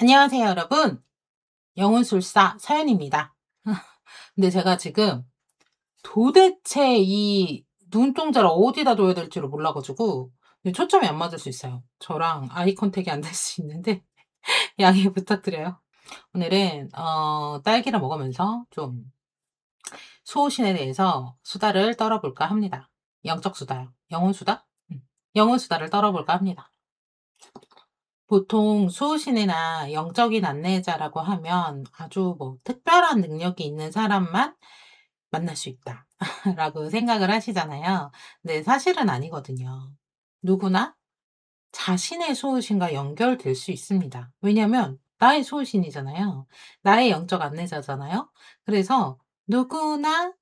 안녕하세요, 여러분. 영혼술사 사연입니다. 근데 제가 지금 도대체 이 눈동자를 어디다 둬야 될지를 몰라 가지고 초점이 안 맞을 수 있어요. 저랑 아이 컨택이 안 될 수 있는데 양해 부탁드려요. 오늘은 딸기를 먹으면서 좀 수호신에 대해서 수다를 떨어볼까 합니다. 영적 수다요. 영혼 수다? 영혼 수다를 떨어볼까 합니다. 보통 수호신이나 영적인 안내자라고 하면 아주 뭐 특별한 능력이 있는 사람만 만날 수 있다. 라고 생각을 하시잖아요. 근데 사실은 아니거든요. 누구나 자신의 수호신과 연결될 수 있습니다. 왜냐면 나의 수호신이잖아요. 나의 영적 안내자잖아요. 그래서 누구나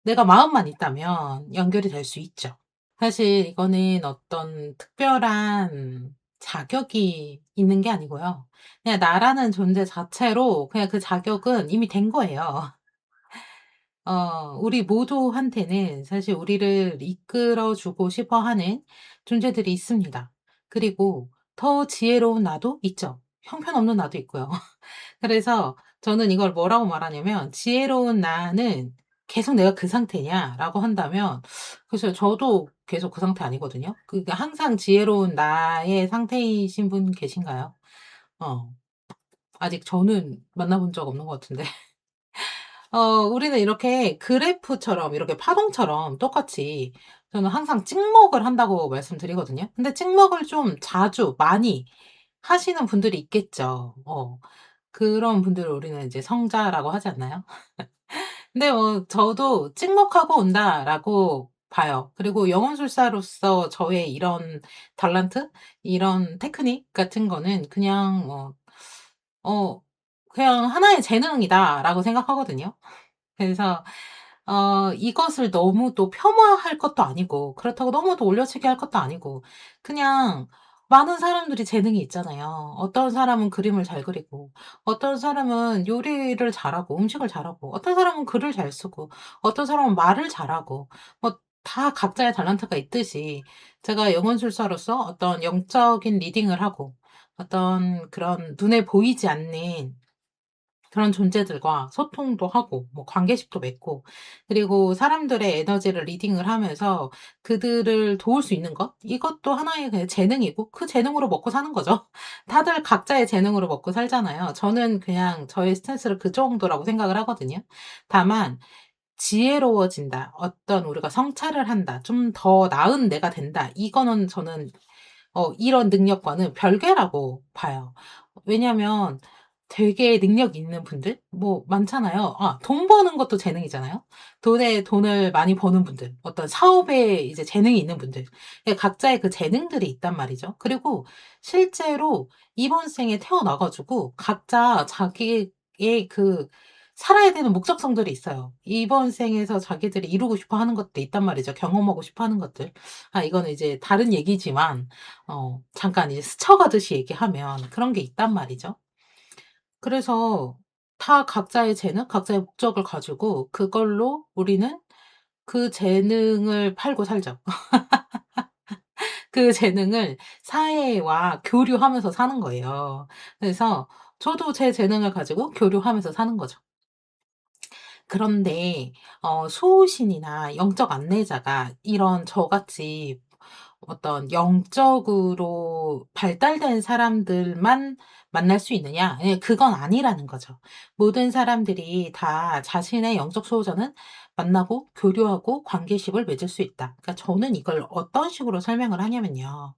내가 마음만 있다면 연결이 될 수 있죠. 사실 이거는 어떤 특별한 자격이 있는 게 아니고요. 그냥 나라는 존재 자체로 그냥 그 자격은 이미 된 거예요. 우리 모두한테는 사실 우리를 이끌어 주고 싶어 하는 존재들이 있습니다. 그리고 더 지혜로운 나도 있죠. 형편없는 나도 있고요. 그래서 저는 이걸 뭐라고 말하냐면 "지혜로운 나는 계속 내가 그 상태냐?"라고 한다면 글쎄요. 저도 계속 그 상태 아니거든요. 그러니까 항상 지혜로운 나의 상태이신 분 계신가요? 어 아직 저는 만나 본 적 없는 것 같은데. 우리는 이렇게 그래프처럼 이렇게 파동처럼 똑같이 저는 항상 찍먹을 한다고 말씀드리거든요. 근데 찍먹을 좀 자주 많이 하시는 분들이 있겠죠. 그런 분들을 우리는 이제 성자라고 하지 않나요? 근데 저도 '찍먹하고 온다.'라고 봐요. 그리고 영혼술사로서 저의 이런 달란트, 이런 테크닉 같은 거는 그냥 어 그냥 '하나의 재능이다.'라고 생각하거든요. 그래서 이것을 너무 또 폄하할 것도 아니고 그렇다고 너무 또 올려치기 할 것도 아니고 그냥 많은 사람들이 재능이 있잖아요. 어떤 사람은 그림을 잘 그리고 어떤 사람은 요리를 잘하고 음식을 잘하고 어떤 사람은 글을 잘 쓰고 어떤 사람은 말을 잘하고 뭐 다 각자의 탤런트가 있듯이 제가 영혼술사로서 어떤 영적인 리딩을 하고 어떤 그런 눈에 보이지 않는 그런 존재들과 소통도 하고 뭐 관계식도 맺고 그리고 사람들의 에너지를 리딩을 하면서 그들을 도울 수 있는 것 이것도 하나의 그냥 재능이고 그 재능으로 먹고 사는 거죠. 다들 각자의 재능으로 먹고 살잖아요. 저는 그냥 저의 스탠스를 그 정도라고 생각을 하거든요. 다만 지혜로워진다. 어떤 우리가 성찰을 한다. 좀 더 나은 내가 된다. 이거는 저는 이런 능력과는 별개라고 봐요. 왜냐면 되게 능력 있는 분들 뭐 많잖아요. 돈 버는 것도 재능이잖아요. 돈을 많이 버는 분들, 어떤 사업에 이제 재능이 있는 분들. 각자의 그 재능들이 있단 말이죠. 그리고 실제로 이번 생에 태어나 가지고 각자 자기의 그 살아야 되는 목적성들이 있어요. 이번 생에서 자기들이 이루고 싶어 하는 것도 있단 말이죠. 경험하고 싶어 하는 것들. 이거는 이제 다른 얘기지만 잠깐 이제 스쳐가듯이 얘기하면 그런 게 있단 말이죠. 그래서 다 각자의 재능, 각자의 목적을 가지고 그걸로 우리는 그 재능을 팔고 살죠. 그 재능을 사회와 교류하면서 사는 거예요. 그래서 저도 제 재능을 가지고 교류하면서 사는 거죠. 그런데 수호신이나 영적 안내자가 이런 저같이 어떤 영적으로 발달된 사람들만 만날 수 있느냐? 예, 그건 아니라는 거죠. 모든 사람들이 다 자신의 영적 수호자는 만나고 교류하고 관계십을 맺을 수 있다. 그러니까 저는 이걸 어떤 식으로 설명을 하냐면요.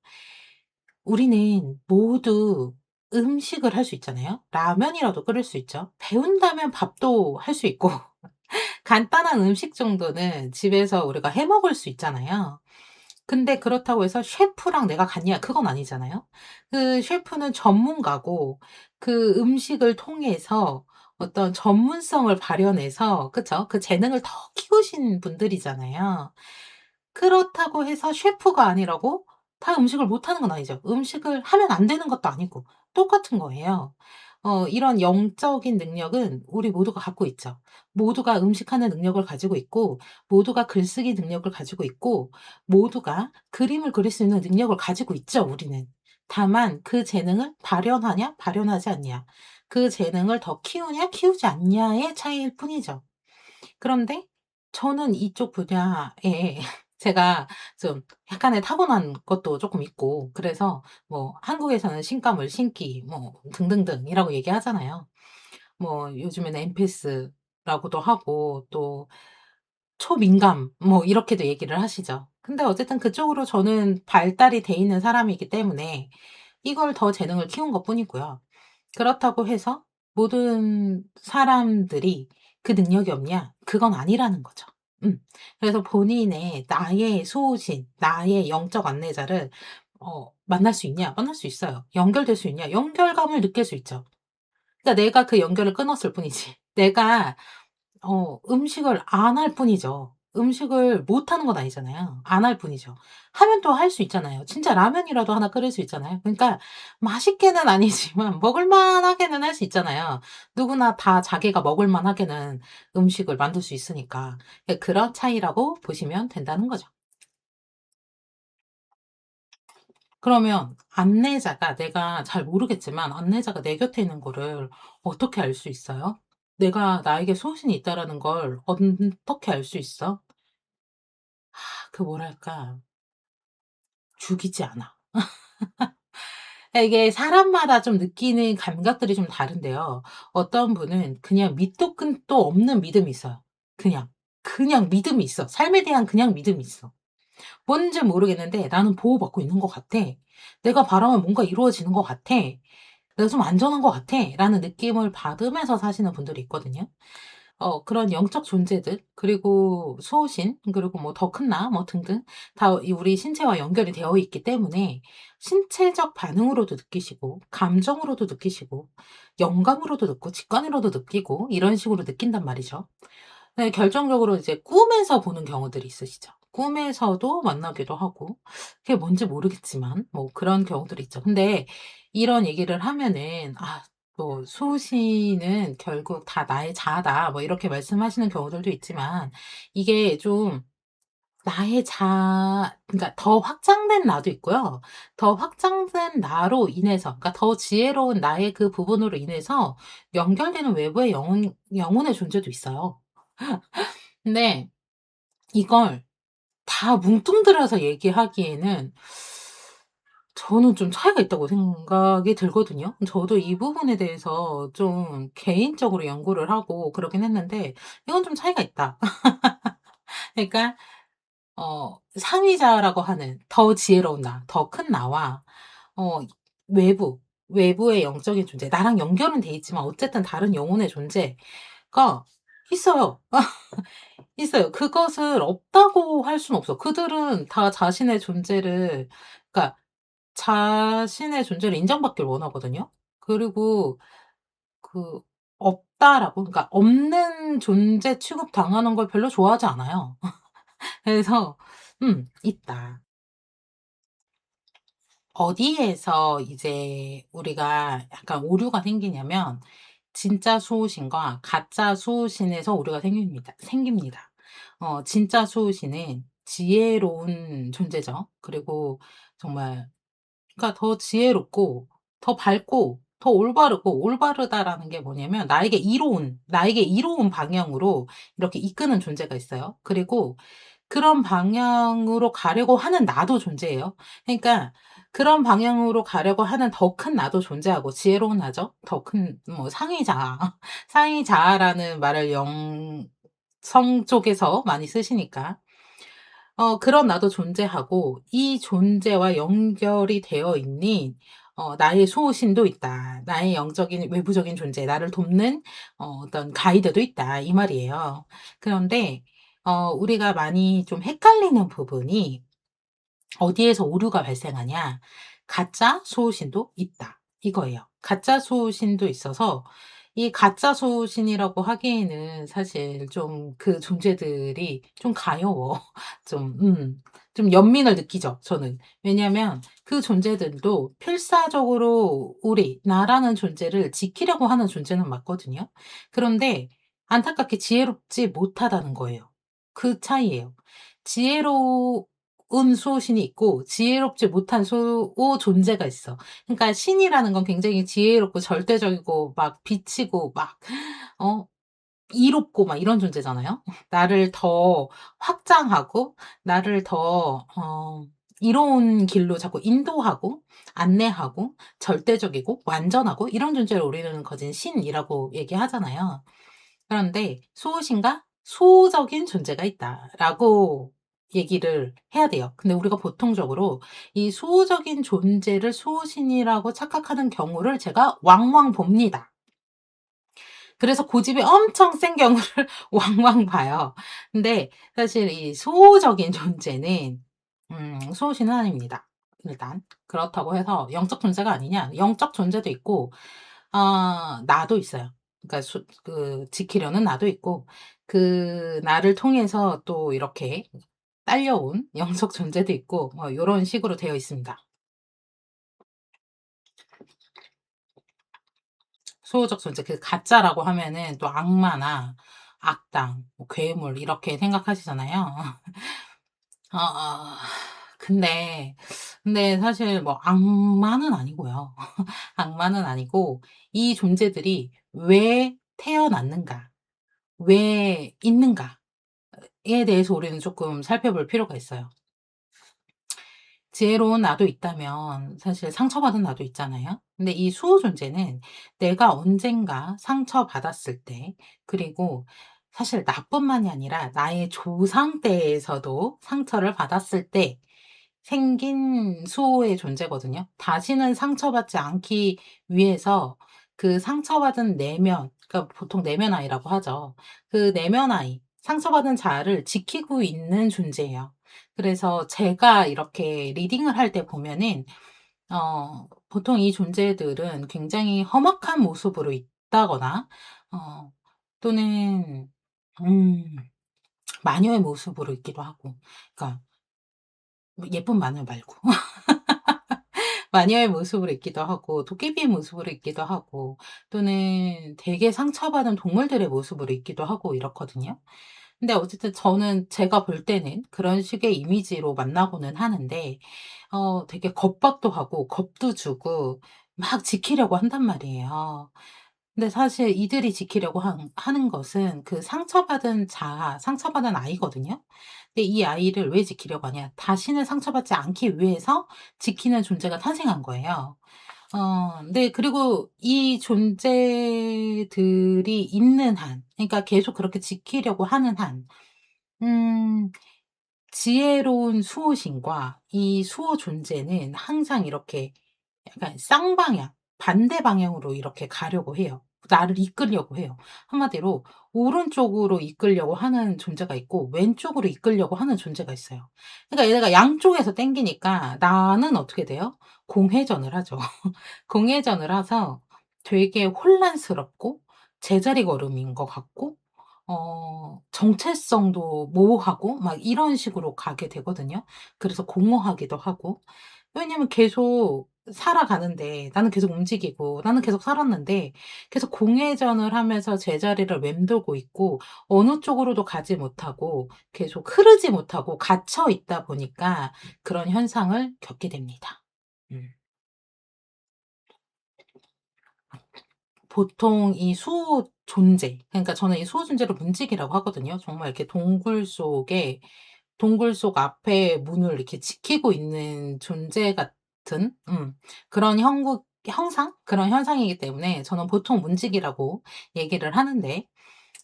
우리는 모두 음식을 할 수 있잖아요. 라면이라도 끓일 수 있죠. 배운다면 밥도 할 수 있고 간단한 음식 정도는 집에서 우리가 해 먹을 수 있잖아요. 근데 그렇다고 해서 셰프랑 내가 같냐? 그건 아니잖아요. 그 셰프는 전문가고 그 음식을 통해서 어떤 전문성을 발현해서 그쵸? 그 재능을 더 키우신 분들이잖아요. 그렇다고 해서 셰프가 아니라고 다 음식을 못하는 건 아니죠. 음식을 하면 안 되는 것도 아니고 똑같은 거예요. 이런 영적인 능력은 우리 모두가 갖고 있죠. 모두가 음식하는 능력을 가지고 있고 모두가 글쓰기 능력을 가지고 있고 모두가 그림을 그릴 수 있는 능력을 가지고 있죠, 우리는. 다만 그 재능을 발현하냐 발현하지 않냐, 그 재능을 더 키우냐 키우지 않냐의 차이일 뿐이죠. 그런데 저는 이쪽 분야에 제가 좀 약간의 타고난 것도 쪼끔 있고, 그래서 뭐 한국에서는 신감을 신기 뭐 등등등이라고 얘기하잖아요. 뭐 요즘에는 엠패스라고도 하고 또 초민감 뭐 이렇게도 얘기를 하시죠. 근데 어쨌든 그쪽으로 저는 발달이 돼 있는 사람이기 때문에 이걸 더 재능을 키운 것뿐이고요. 그렇다고 해서 모든 사람들이 그 능력이 없냐? 그건 아니라는 거죠. 음. 그래서 본인의 나의 수호신, 나의 영적 안내자를 만날 수 있냐? 만날 수 있어요. 연결될 수 있냐? 연결감을 느낄 수 있죠. 그러니까 내가 그 연결을 끊었을 뿐이지. 내가 음식을 안 할 뿐이죠. 음식을 못하는 건 아니잖아요. 안 할 뿐이죠. 하면 또 할 수 있잖아요. 진짜 라면이라도 하나 끓일 수 있잖아요. 그러니까 맛있게는 아니지만 먹을 만하게는 할 수 있잖아요. 누구나 다 자기가 먹을 만하게는 음식을 만들 수 있으니까. 그런 차이라고 보시면 된다는 거죠. 그러면 안내자가, 내가 잘 모르겠지만 안내자가 내 곁에 있는 거를 어떻게 알 수 있어요? 내가 나에게 소신이 있다라는 걸 어떻게 알 수 있어? 그 뭐랄까, 죽이지 않아. 이게 사람마다 좀 느끼는 감각들이 좀 다른데요. 어떤 분은 그냥 밑도 끝도 없는 믿음이 있어요. 그냥. 그냥 믿음이 있어. 삶에 대한 그냥 믿음이 있어. 뭔지 모르겠는데 '나는 보호받고 있는 것 같아. 내가 바라면 뭔가 이루어지는 것 같아. 내가 좀 안전한 것 같아.'라는 느낌을 받으면서 사시는 분들이 있거든요. 그런 영적 존재들, 그리고 수호신, 그리고 뭐 더 큰 나 뭐 등등 다 이 우리 신체와 연결이 되어 있기 때문에 신체적 반응으로도 느끼시고 감정으로도 느끼시고 영감으로도 느끼고 직관으로도 느끼고 이런 식으로 느낀단 말이죠. 네, 결정적으로 이제 꿈에서 보는 경우들이 있으시죠. 꿈에서도 만나기도 하고, 그게 뭔지 모르겠지만 뭐 그런 경우들이 있죠. 근데 이런 얘기를 하면은 뭐 "수시는 결국 다 나의 자아다." 뭐 이렇게 말씀하시는 경우들도 있지만, 이게 좀 나의 그러니까 더 확장된 나도 있고요. 더 확장된 나로 인해서, 그러니까 더 지혜로운 나의 그 부분으로 인해서 연결되는 외부의 영혼의 존재도 있어요. 근데 이걸 다 뭉뚱그려서 얘기하기에는 저는 좀 차이가 있다고 생각이 들거든요. 저도 이 부분에 대해서 좀 개인적으로 연구를 하고 그러긴 했는데 이건 좀 차이가 있다. 그러니까 상위자라고 하는 더 지혜로운 나, 더 큰 나와 어 외부의 영적인 존재, 나랑 연결은 돼 있지만 어쨌든 다른 영혼의 존재가 있어요. 있어요. 그것을 없다고 할 수는 없어. 그들은 다 자신의 존재를, 그러니까 자신의 존재를 인정받기를 원하거든요. 그리고 그 없다라고, 그러니까 없는 존재 취급당하는 걸 별로 좋아하지 않아요. 그래서 있다. 어디에서 이제 우리가 약간 오류가 생기냐면 진짜 수호신과 가짜 수호신에서 오류가 생깁니다. 진짜 수호신은 지혜로운 존재죠. 그리고 정말, 그러니까 더 지혜롭고 더 밝고 더 올바르고, 올바르다라는 게 뭐냐면 나에게 이로운 방향으로 이렇게 이끄는 존재가 있어요. 그리고 그런 방향으로 가려고 하는 나도 존재해요. 그러니까 그런 방향으로 가려고 하는 더 큰 나도 존재하고, 지혜로운 나죠. 더 큰 뭐 상위자아. 상위자아라는 말을 영성 쪽에서 많이 쓰시니까. 그런 나도 존재하고, 이 존재와 연결이 되어 있는 나의 수호신도 있다. 나의 영적인 외부적인 존재, 나를 돕는 어떤 가이드도 있다, 이 말이에요. 그런데 우리가 많이 좀 헷갈리는 부분이 어디에서 오류가 발생하냐. 가짜 수호신도 있다, 이거예요. 가짜 수호신도 있어서 이 가짜 수호신이라고 하기에는 사실 좀 그 존재들이 좀 가여워. 좀 좀 연민을 느끼죠, 저는. 왜냐하면 그 존재들도 필사적으로 나라는 존재를 지키려고 하는 존재는 맞거든요. 그런데 안타깝게 지혜롭지 못하다는 거예요. 그 차이예요. 지혜롭고 수호신이 있고 지혜롭지 못한 수호 존재가 있어. 그러니까 신이라는 건 굉장히 지혜롭고 절대적이고 막 빛이고 막 어 이롭고 막 이런 존재잖아요. 나를 더 확장하고 나를 더 이로운 길로 자꾸 인도하고 안내하고 절대적이고 완전하고 이런 존재를 우리는 거진 신이라고 얘기하잖아요. 그런데 수호신과 수호적인 존재가 있다라고 얘기를 해야 돼요. 근데 우리가 보통적으로 이 수호적인 존재를 수호신이라고 착각하는 경우를 제가 왕왕 봅니다. 그래서 고집이 엄청 센 경우를 왕왕 봐요. 근데 사실 이 수호적인 존재는 수호신은 아닙니다. 일단 그렇다고 해서 영적 존재가 아니냐? 영적 존재도 있고 나도 있어요. 그러니까 지키려는 나도 있고 그 나를 통해서 또 이렇게 딸려온 영적 존재도 있고 뭐 요런 식으로 되어 있습니다. 수호적 존재 그 가짜라고 하면은 또 악마나 악당, 뭐 괴물 이렇게 생각하시잖아요. 근데 사실 뭐 악마는 아니고요. 악마는 아니고 이 존재들이 왜 태어났는가, 왜 있는가에 대해서 우리는 쪼끔 살펴볼 필요가 있어요. 지혜로운 나도 있다면 사실 상처받은 나도 있잖아요. 근데 이 수호 존재는 내가 언젠가 상처받았을 때 그리고 사실 나뿐만이 아니라 나의 조상 때에서도 상처를 받았을 때 생긴 수호의 존재거든요. 다시는 상처받지 않기 위해서 그 상처받은 내면 그러니까 보통 내면아이라고 하죠. 그 내면아이 상처받은 자아를 지키고 있는 존재예요. 그래서 제가 이렇게 리딩을 할 때 보면은 보통 이 존재들은 굉장히 험악한 모습으로 있다거나 어 또는 음 마녀의 모습으로 있기도 하고 그러니까 뭐 예쁜 마녀 말고 마녀의 모습으로 있기도 하고 도깨비의 모습으로 있기도 하고 또는 되게 상처받은 동물들의 모습으로 있기도 하고 이렇거든요. 근데 어쨌든 저는 제가 볼 때는 그런 식의 이미지로 만나고는 하는데 되게 겁박도 하고 겁도 주고 막 지키려고 한단 말이에요. 근데 사실 이들이 지키려고 하는 것은 그 상처받은 자아, 상처받은 아이거든요. 근데 이 아이를 왜 지키려고 하냐? 다시는 상처받지 않기 위해서 지키는 존재가 탄생한 거예요. 네. 그리고 이 존재들이 있는 한 그러니까 계속 그렇게 지키려고 하는 한 음 지혜로운 수호신과 이 수호 존재는 항상 이렇게 약간 쌍방향, 반대 방향으로 이렇게 가려고 해요. 나를 이끌려고 해요. 한마디로 오른쪽으로 이끌려고 하는 존재가 있고 왼쪽으로 이끌려고 하는 존재가 있어요. 그러니까 얘네가 양쪽에서 땡기니까 나는 어떻게 돼요? 공회전을 하죠. 공회전을 해서 되게 혼란스럽고 제자리 걸음인 것 같고 정체성도 모호하고 막 이런 식으로 가게 되거든요. 그래서 공허하기도 하고. 왜냐면 계속 살아가는데 나는 계속 움직이고 나는 계속 살았는데 계속 공회전을 하면서 제자리를 맴돌고 있고 어느 쪽으로도 가지 못하고 계속 흐르지 못하고 갇혀 있다 보니까 그런 현상을 겪게 됩니다. 음. 보통 이 수호 존재 그러니까 저는 이 수호 존재를 문지기라고 하거든요. 정말 이렇게 동굴 속 앞에 문을 이렇게 지키고 있는 존재 같은 그런 형상? 그런 현상이기 때문에 저는 보통 문지기라고 얘기를 하는데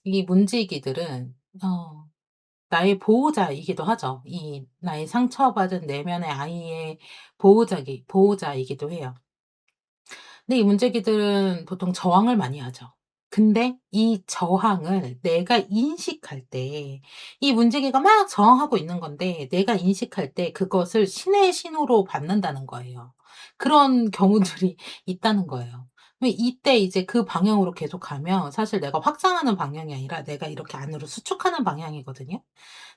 이 문지기들은 나의 보호자이기도 하죠. 이 나의 상처받은 내면의 아이의 보호자이기도 해요. 근데 이 문제기들은 보통 저항을 많이 하죠. 근데 이 저항을 내가 인식할 때 이 문제기가 막 저항하고 있는 건데 내가 인식할 때 그것을 신의 신호로 받는다는 거예요. 그런 경우들이 있다는 거예요. 왜 이때 이제 그 방향으로 계속 가면 사실 내가 확장하는 방향이 아니라 내가 이렇게 안으로 수축하는 방향이거든요.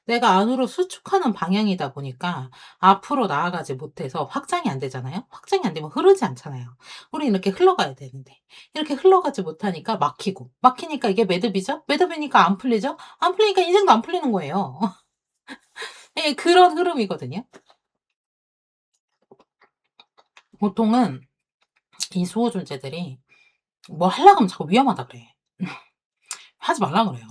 내가 안으로 수축하는 방향이다 보니까 앞으로 나아가지 못해서 확장이 안 되잖아요. 확장이 안 되면 흐르지 않잖아요. 우리는 이렇게 흘러가야 되는데 이렇게 흘러가지 못하니까 막히고 막히니까 이게 매듭이죠. 매듭이니까 안 풀리죠. 안 풀리니까 인생도 안 풀리는 거예요. 예 그런 흐름이거든요. 보통은 이 수호 존재들이 뭐 하려고 하면 자꾸 위험하다 그래. 하지 말라 그래요.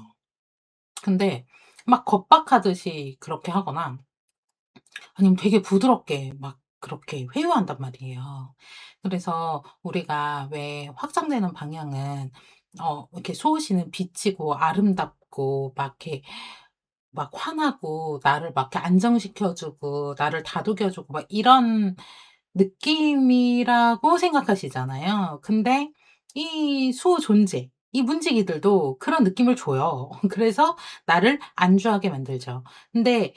근데 막 겁박하듯이 그렇게 하거나 아니면 되게 부드럽게 막 그렇게 회유한단 말이에요. 그래서 우리가 왜 확장되는 방향은 이렇게 수호신은 비치고 아름답고 막 이렇게 막 화나고 나를 막 이렇게 안정시켜 주고 나를 다독여 주고 막 이런 느낌이라고 생각하시잖아요. 근데 이 수호 존재, 이 문지기들도 그런 느낌을 줘요. 그래서 나를 안주하게 만들죠. 근데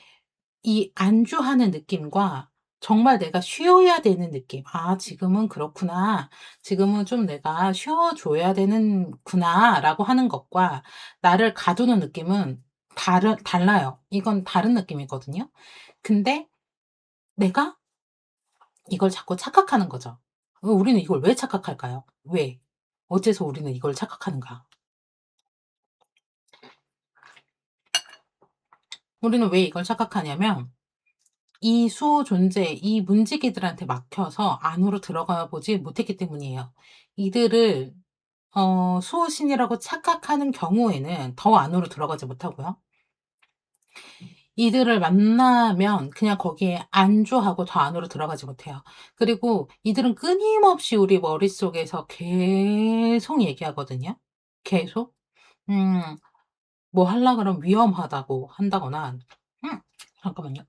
이 안주하는 느낌과 정말 내가 쉬어야 되는 느낌. '아 지금은 그렇구나. 지금은 좀 내가 쉬어 줘야 되는구나.'라고 하는 것과 나를 가두는 느낌은 달라요. 이건 다른 느낌이거든요. 근데 내가 이걸 자꾸 착각하는 거죠. 우리는 이걸 왜 착각할까요? 왜? 어째서 우리는 이걸 착각하는가? 우리는 왜 이걸 착각하냐면 이 수호 존재, 이 문지기들한테 막혀서 안으로 들어가 보지 못했기 때문이에요. 이들을 수호신이라고 착각하는 경우에는 더 안으로 들어가지 못하고요. 이들을 만나면 그냥 거기에 안주하고 더 안으로 들어가지 못해요. 그리고 이들은 끊임없이 우리 머릿속에서 계속 얘기하거든요. 계속. 음. 뭐 하려 그러면 위험하다고 한다거나 잠깐만요.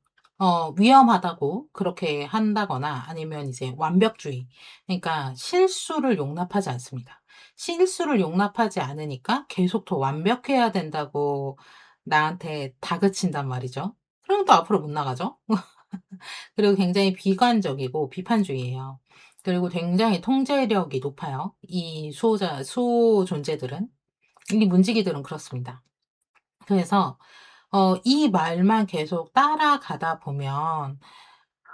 위험하다고 그렇게 한다거나 아니면 이제 완벽주의. 그러니까 실수를 용납하지 않습니다. 실수를 용납하지 않으니까 계속 더 완벽해야 된다고 나한테 다그친단 말이죠. 그럼 또 앞으로 못 나가죠. 그리고 굉장히 비관적이고 비판주의예요. 그리고 굉장히 통제력이 높아요. 이 수호 존재들은. 이 문지기들은 그렇습니다. 그래서 이 말만 계속 따라가다 보면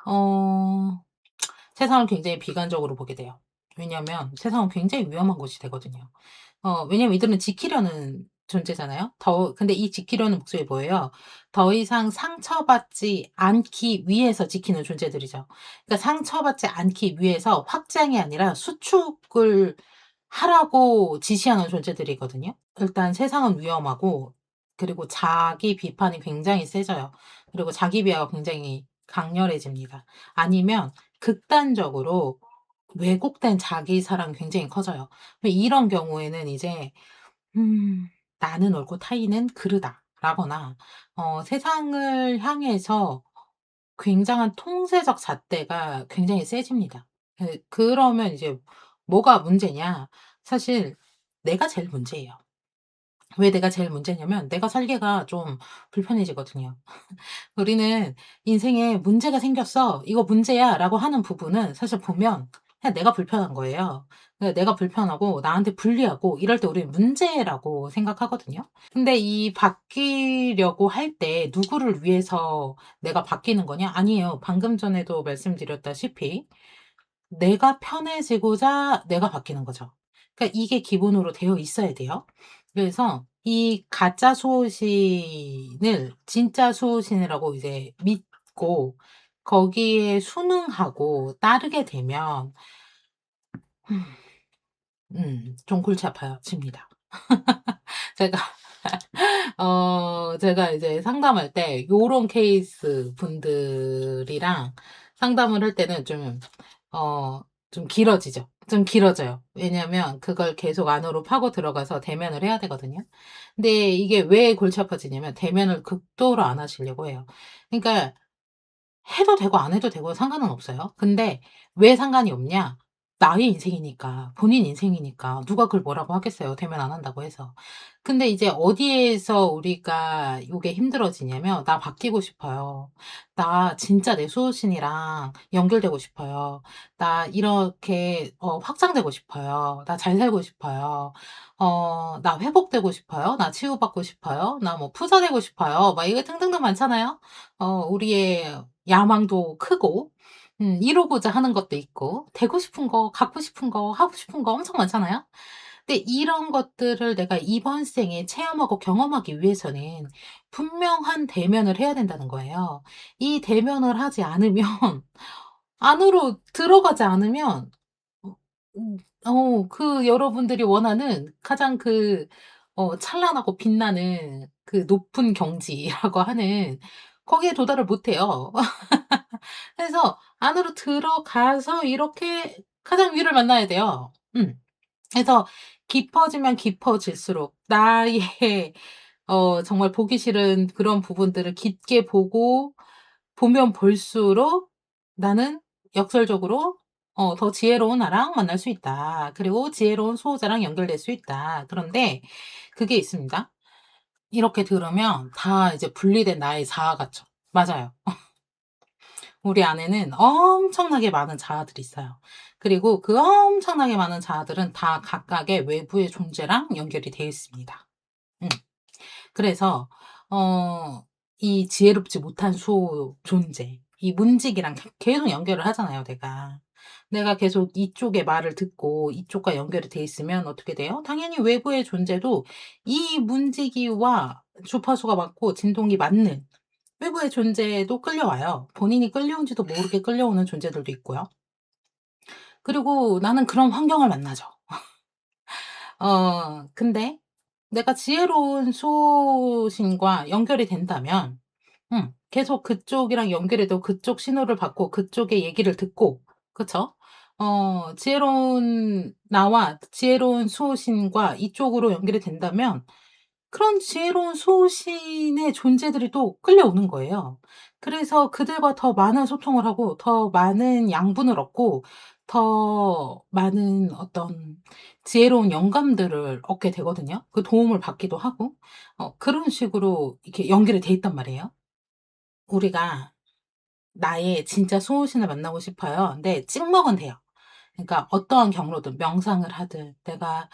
어 세상을 굉장히 비관적으로 보게 돼요. 왜냐하면 세상은 굉장히 위험한 곳이 되거든요. 왜냐면 이들은 지키려는 존재잖아요. 근데 이 지키려는 목적이 뭐예요? 더 이상 상처받지 않기 위해서 지키는 존재들이죠. 그러니까 상처받지 않기 위해서 확장이 아니라 수축을 하라고 지시하는 존재들이거든요. 일단 세상은 위험하고 그리고 자기 비판이 굉장히 세져요. 그리고 자기 비하가 굉장히 강렬해집니다. 아니면 극단적으로 왜곡된 자기 사랑이 굉장히 커져요. 이런 경우에는 이제 '나는 옳고 타인은 그르다.'라거나 세상을 향해서 굉장한 통제적 잣대가 굉장히 세집니다. 그러면 이제 뭐가 문제냐? 사실 내가 제일 문제예요. 왜 내가 제일 문제냐면 내가 살기가 좀 불편해지거든요. 우리는 인생에 문제가 생겼어. "이거 문제야."라고 하는 부분은 사실 보면 그냥 내가 불편한 거예요. 내가 불편하고 나한테 불리하고 이럴 때 우리는 문제라고 생각하거든요. 근데 이 바뀌려고 할 때 누구를 위해서 내가 바뀌는 거냐? 아니에요. 방금 전에도 말씀드렸다시피 내가 편해지고자 내가 바뀌는 거죠. 그러니까 이게 기본으로 되어 있어야 돼요. 그래서 이 가짜 수호신을 진짜 수호신이라고 이제 믿고 거기에 순응하고 따르게 되면 좀 골치 아파요 집니다. 제가 제가 이제 상담할 때 요런 케이스 분들이랑 상담을 할 때는 어 좀 길어지죠. 좀 길어져요. 왜냐면 그걸 계속 안으로 파고 들어가서 대면을 해야 되거든요. 근데 이게 왜 골치 아파지냐면 대면을 극도로 안 하시려고 해요. 그러니까 해도 되고 안 해도 되고 상관은 없어요. 근데 왜 상관이 없냐? 나의 인생이니까. 본인 인생이니까. 누가 그걸 뭐라고 하겠어요, 대면 안 한다고 해서. 근데 이제 어디에서 우리가 요게 힘들어지냐면 '나 바뀌고 싶어요. 나 진짜 내 수호신이랑 연결되고 싶어요. 나 이렇게 확장되고 싶어요. 나 잘 살고 싶어요. 나 회복되고 싶어요. 나 치유받고 싶어요. 나 뭐 부자 되고 싶어요.' 막 이거 등등등 많잖아요. 우리의 야망도 크고 이루고자 하는 것도 있고 되고 싶은 거, 갖고 싶은 거, 하고 싶은 거 엄청 많잖아요. 근데 이런 것들을 내가 이번 생에 체험하고 경험하기 위해서는 분명한 대면을 해야 된다는 거예요. 이 대면을 하지 않으면 안으로 들어가지 않으면 어 그 여러분들이 원하는 가장 찬란하고 빛나는 그 높은 경지라고 하는 거기에 도달을 못 해요. 그래서 안으로 들어가서 이렇게 가장 위를 만나야 돼요. 그래서 깊어지면 깊어질수록 나의 정말 보기 싫은 그런 부분들을 깊게 보면 볼수록 나는 역설적으로 더 지혜로운 나랑 만날 수 있다. 그리고 지혜로운 수호자랑 연결될 수 있다. 그런데 그게 있습니다. 이렇게 들으면 다 이제 분리된 나의 자아 같죠. 맞아요. 우리 안에는 엄청나게 많은 자아들이 있어요. 그리고 그 엄청나게 많은 자아들은 다 각각의 외부의 존재랑 연결이 되어 있습니다. 음. 그래서 어 이 지혜롭지 못한 존재, 이 문직이랑 계속 연결을 하잖아요, 내가. 내가 계속 이쪽의 말을 듣고 이쪽과 연결이 돼 있으면 어떻게 돼요? 당연히 외부의 존재도 이 문지기와 주파수가 맞고 진동이 맞는 외부의 존재도 끌려와요. 본인이 끌려온지도 모르게 끌려오는 존재들도 있고요. 그리고 나는 그런 환경을 만나죠. 근데 내가 지혜로운 수호신과 연결이 된다면 계속 그쪽이랑 연결이 되고 그쪽 신호를 받고 그쪽의 얘기를 듣고 그쵸? 지혜로운 나와 지혜로운 수호신과 이쪽으로 연결이 된다면 그런 지혜로운 수호신의 존재들이 또 끌려오는 거예요. 그래서 그들과 더 많은 소통을 하고 더 많은 양분을 얻고 더 많은 어떤 지혜로운 영감들을 얻게 되거든요. 그 도움을 받기도 하고 그런 식으로 이렇게 연결이 돼 있단 말이에요. 우리가 나의 진짜 수호신을 만나고 싶어요. 근데 찍먹은 돼요. 그러니까 어떠한 경로든 명상을 하든 내가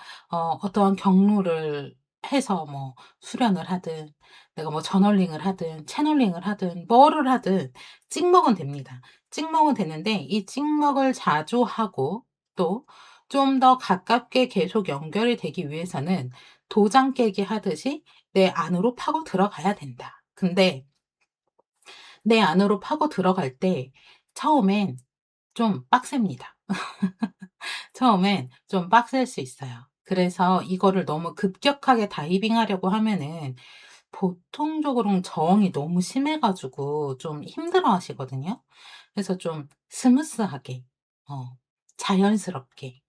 어떠한 경로를 해서 뭐 수련을 하든 내가 뭐 저널링을 하든 채널링을 하든 뭐를 하든 찍먹은 됩니다. 찍먹은 되는데 이 찍먹을 자주 하고 또 좀 더 가깝게 계속 연결이 되기 위해서는 도장 깨기 하듯이 내 안으로 파고 들어가야 된다. 근데 내 안으로 파고 들어갈 때 처음엔 좀 빡셉니다. 처음엔 좀 빡셀 수 있어요. 그래서 이거를 너무 급격하게 다이빙하려고 하면은 보통적으로는 저항이 너무 심해 가지고 좀 힘들어하시거든요. 그래서 좀 스무스하게 어 자연스럽게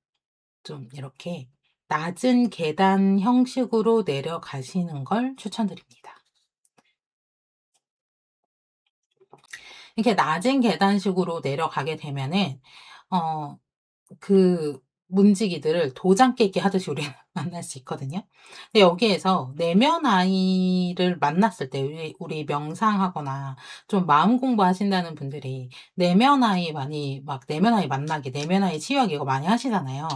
좀 이렇게 낮은 계단 형식으로 내려가시는 걸 추천드립니다. 이렇게 낮은 계단식으로 내려가게 되면은 어 그 문지기들을 도장 깨기 하듯이 우리가 만날 수 있거든요. 근데 여기에서 내면 아이를 만났을 때 우리 명상하거나 좀 마음 공부하신다는 분들이 내면 아이 많이 막 내면 아이 만나기, 내면 아이 치유하기 이거 많이 하시잖아요.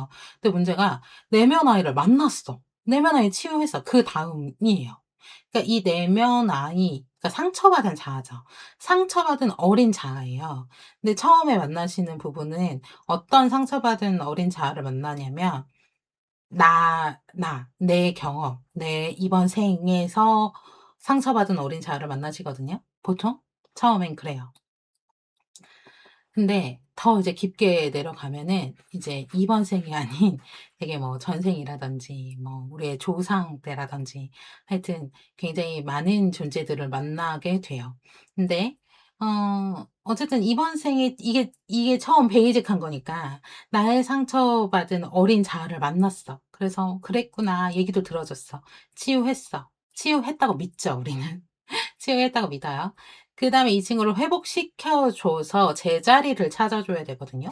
근데 문제가 내면 아이를 만났어. 내면 아이 치유했어. 그다음이에요. 그러니까 이 내면 아이 그러니까 상처받은 자아죠. 상처받은 어린 자아예요. 근데 처음에 만나시는 부분은 어떤 상처받은 어린 자아를 만나냐면 내 경험, 내 이번 생에서 상처받은 어린 자아를 만나시거든요 보통. 처음엔 그래요. 근데 더 이제 깊게 내려가면은 이제 이번 생이 아닌 되게 뭐 전생이라든지 뭐 우리의 조상 때라든지 하여튼 굉장히 많은 존재들을 만나게 돼요. 근데 어쨌든 이번 생에 이게 처음 베이직한 거니까 나의 상처받은 어린 자아를 만났어. 그래서 '그랬구나.' 얘기도 들어 줬어. 치유했어. 치유했다고 믿죠 우리는. 치유했다고 믿어요. 그다음에 이 친구를 회복시켜 줘서 제자리를 찾아 줘야 되거든요.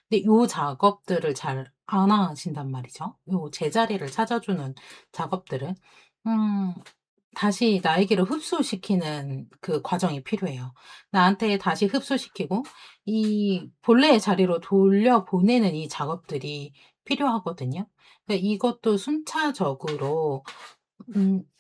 근데 요 작업들을 잘 안 하신단 말이죠. 요 제자리를 찾아주는 작업들을. 음 다시 나에게로 흡수시키는 그 과정이 필요해요. 나한테 다시 흡수시키고 이 본래의 자리로 돌려보내는 이 작업들이 필요하거든요. 그러니까 이것도 순차적으로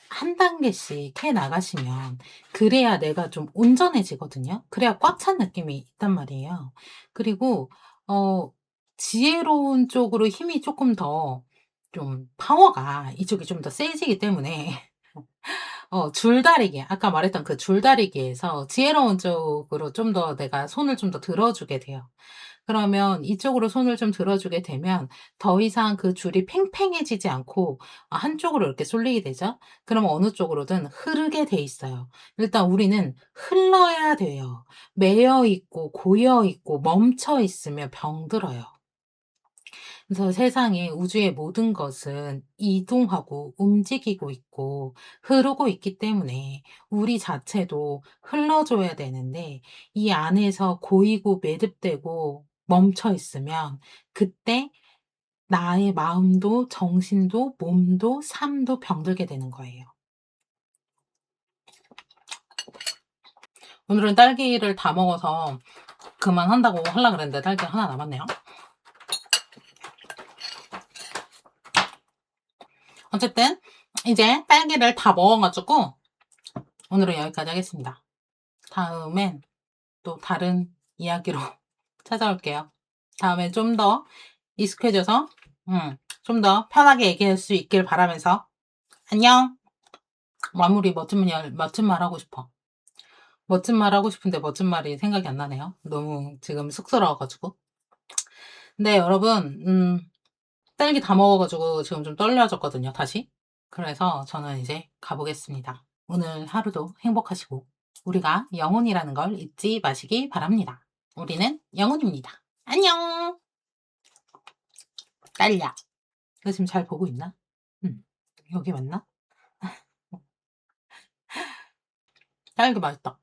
한 단계씩 해 나가시면 그래야 내가 좀 온전해지거든요. 그래야 꽉 찬 느낌이 있단 말이에요. 그리고 어 지혜로운 쪽으로 힘이 쪼끔 더 좀 파워가 이쪽이 좀 더 세지기 때문에 줄다리기 아까 말했던 그 줄다리기에서 지혜로운 쪽으로 좀 더 내가 손을 좀 더 들어 주게 돼요. 그러면 이쪽으로 손을 좀 들어 주게 되면 더 이상 그 줄이 팽팽해지지 않고 한쪽으로 이렇게 쏠리게 되죠. 그러면 어느 쪽으로든 흐르게 돼 있어요. 일단 우리는 흘러야 돼요. 매여 있고 고여 있고 멈춰 있으면 병들어요. 그래서 세상에 우주의 모든 것은 이동하고 움직이고 있고 흐르고 있기 때문에 우리 자체도 흘러줘야 되는데 이 안에서 고이고 매듭되고 멈춰 있으면 그때 나의 마음도 정신도 몸도 삶도 병들게 되는 거예요. 오늘은 딸기를 다 먹어서 그만한다고 하려고 그랬는데 딸기가 하나 남았네요. 어쨌든 이제 딸기를 다 먹어 가지고 오늘은 여기까지 하겠습니다. 다음엔 또 다른 이야기로 찾아올게요. 다음엔 좀 더 익숙해져서 좀 더 편하게 얘기할 수 있길 바라면서 안녕. 마무리 멋진 말 하고 싶어. 멋진 말 하고 싶은데 멋진 말이 생각이 안 나네요. 너무 지금 쑥스러워 가지고. 네 여러분 딸기 다 먹어 가지고 지금 좀 떨려졌거든요 다시. 그래서 저는 이제 가 보겠습니다. 오늘 하루도 행복하시고 우리가 영혼이라는 걸 잊지 마시기 바랍니다. 우리는 영혼입니다. 안녕. 딸야. 너 지금 잘 보고 있나? 여기 맞나? 딸기 맛있다.